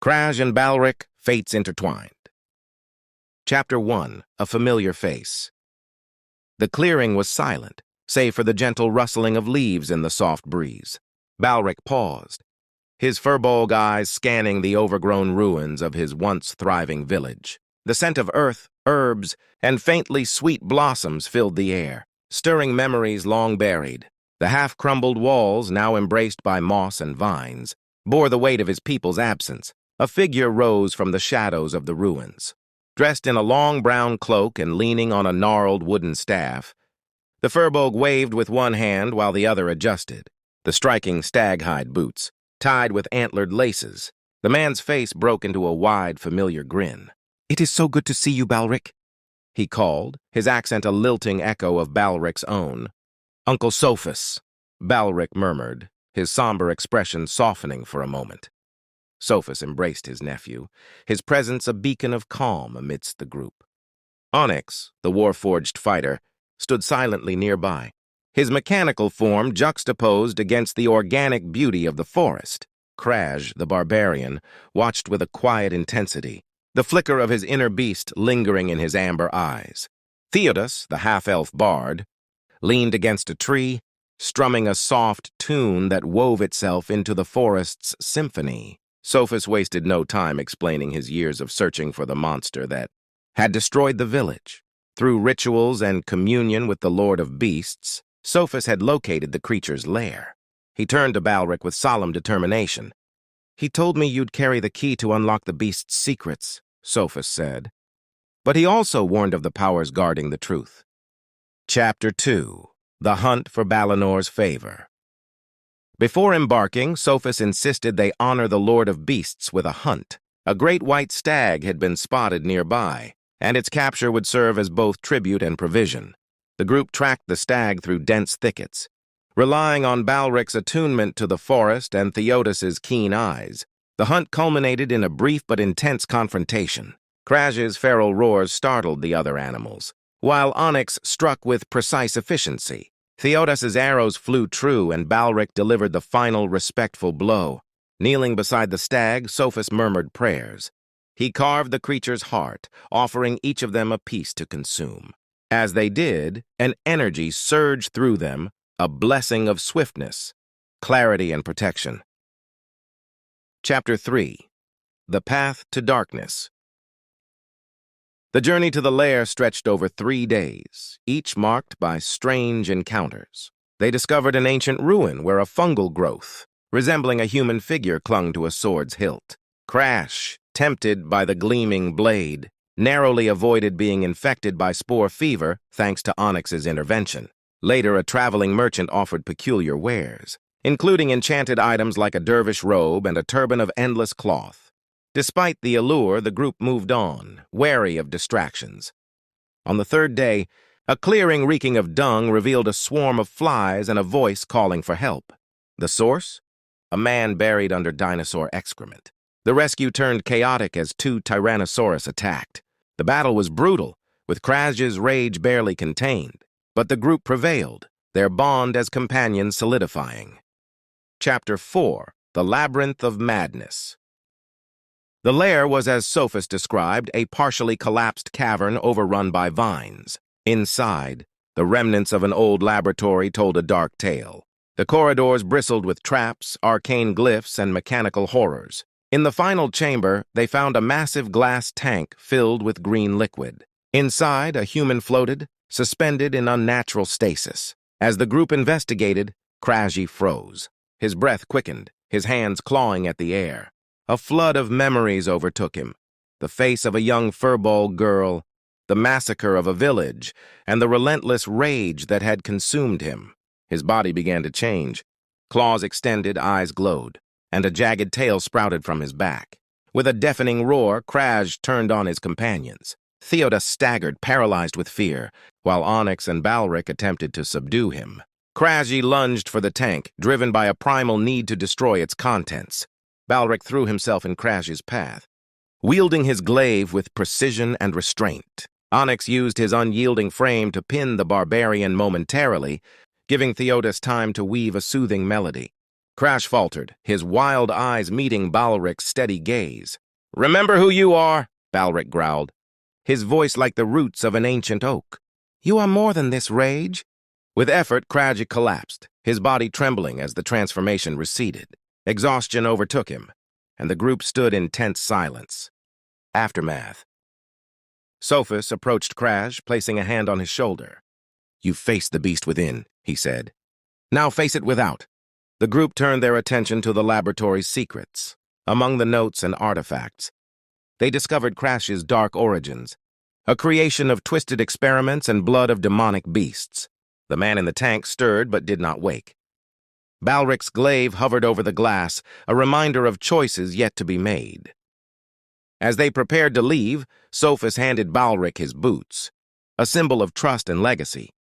Krasj and Balric, Fates Intertwined. Chapter 1, A Familiar Face. The clearing was silent, save for the gentle rustling of leaves in the soft breeze. Balric paused, his furbolg eyes scanning the overgrown ruins of his once thriving village. The scent of earth, herbs, and faintly sweet blossoms filled the air, stirring memories long buried. The half-crumbled walls, now embraced by moss and vines, bore the weight of his people's absence. A figure rose from the shadows of the ruins. Dressed in a long brown cloak and leaning on a gnarled wooden staff, the furbolg waved with one hand while the other adjusted, the striking stag-hide boots, tied with antlered laces. The man's face broke into a wide, familiar grin. "It is so good to see you, Balric," he called, his accent a lilting echo of Balric's own. "Uncle Sophus," Balric murmured, his somber expression softening for a moment. Sophus embraced his nephew, his presence a beacon of calm amidst the group. Onyx, the war-forged fighter, stood silently nearby, his mechanical form juxtaposed against the organic beauty of the forest. Krasj, the barbarian, watched with a quiet intensity, the flicker of his inner beast lingering in his amber eyes. Theodas, the half-elf bard, leaned against a tree, strumming a soft tune that wove itself into the forest's symphony. Sophus wasted no time explaining his years of searching for the monster that had destroyed the village. Through rituals and communion with the Lord of Beasts, Sophus had located the creature's lair. He turned to Balric with solemn determination. "He told me you'd carry the key to unlock the beast's secrets," Sophus said. "But he also warned of the powers guarding the truth." Chapter 2, The Hunt for Balinor's Favor. Before embarking, Sophus insisted they honor the Lord of Beasts with a hunt. A great white stag had been spotted nearby, and its capture would serve as both tribute and provision. The group tracked the stag through dense thickets, relying on Balric's attunement to the forest and Theodos's keen eyes. The hunt culminated in a brief but intense confrontation. Krasj's feral roars startled the other animals, while Onyx struck with precise efficiency. Theodos's arrows flew true, and Balric delivered the final respectful blow. Kneeling beside the stag, Sophus murmured prayers. He carved the creature's heart, offering each of them a piece to consume. As they did, an energy surged through them, a blessing of swiftness, clarity, and protection. Chapter 3, The Path to Darkness. The journey to the lair stretched over 3 days, each marked by strange encounters. They discovered an ancient ruin where a fungal growth, resembling a human figure, clung to a sword's hilt. Krasj, tempted by the gleaming blade, narrowly avoided being infected by spore fever thanks to Onyx's intervention. Later, a traveling merchant offered peculiar wares, including enchanted items like a dervish robe and a turban of endless cloth. Despite the allure, the group moved on, wary of distractions. On the 3rd day, a clearing reeking of dung revealed a swarm of flies and a voice calling for help. The source? A man buried under dinosaur excrement. The rescue turned chaotic as 2 Tyrannosaurus attacked. The battle was brutal, with Krasj's rage barely contained, but the group prevailed, their bond as companions solidifying. Chapter 4, The Labyrinth of Madness. The lair was, as Sophus described, a partially collapsed cavern overrun by vines. Inside, the remnants of an old laboratory told a dark tale. The corridors bristled with traps, arcane glyphs, and mechanical horrors. In the final chamber, they found a massive glass tank filled with green liquid. Inside, a human floated, suspended in unnatural stasis. As the group investigated, Krasj froze. His breath quickened, his hands clawing at the air. A flood of memories overtook him. The face of a young furbolg girl, the massacre of a village, and the relentless rage that had consumed him. His body began to change. Claws extended, eyes glowed, and a jagged tail sprouted from his back. With a deafening roar, Krasj turned on his companions. Theodos staggered, paralyzed with fear, while Onyx and Balric attempted to subdue him. Krasj lunged for the tank, driven by a primal need to destroy its contents. Balric threw himself in Krasj's path, wielding his glaive with precision and restraint. Onyx used his unyielding frame to pin the barbarian momentarily, giving Theodos time to weave a soothing melody. Krasj faltered, his wild eyes meeting Balric's steady gaze. "Remember who you are," Balric growled, his voice like the roots of an ancient oak. "You are more than this, Rage." With effort, Krasj collapsed, his body trembling as the transformation receded. Exhaustion overtook him, and the group stood in tense silence. Aftermath. Sophus approached Krasj, placing a hand on his shoulder. "You faced the beast within," he said. "Now face it without." The group turned their attention to the laboratory's secrets. Among the notes and artifacts, they discovered Krasj's dark origins, a creation of twisted experiments and blood of demonic beasts. The man in the tank stirred but did not wake. Balric's glaive hovered over the glass, a reminder of choices yet to be made. As they prepared to leave, Sophus handed Balric his boots, a symbol of trust and legacy.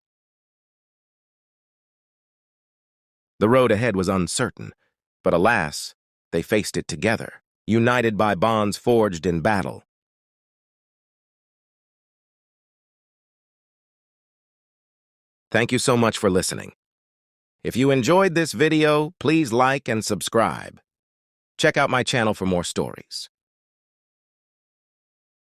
The road ahead was uncertain, but alas, they faced it together, united by bonds forged in battle. Thank you so much for listening. If you enjoyed this video, please like and subscribe. Check out my channel for more stories.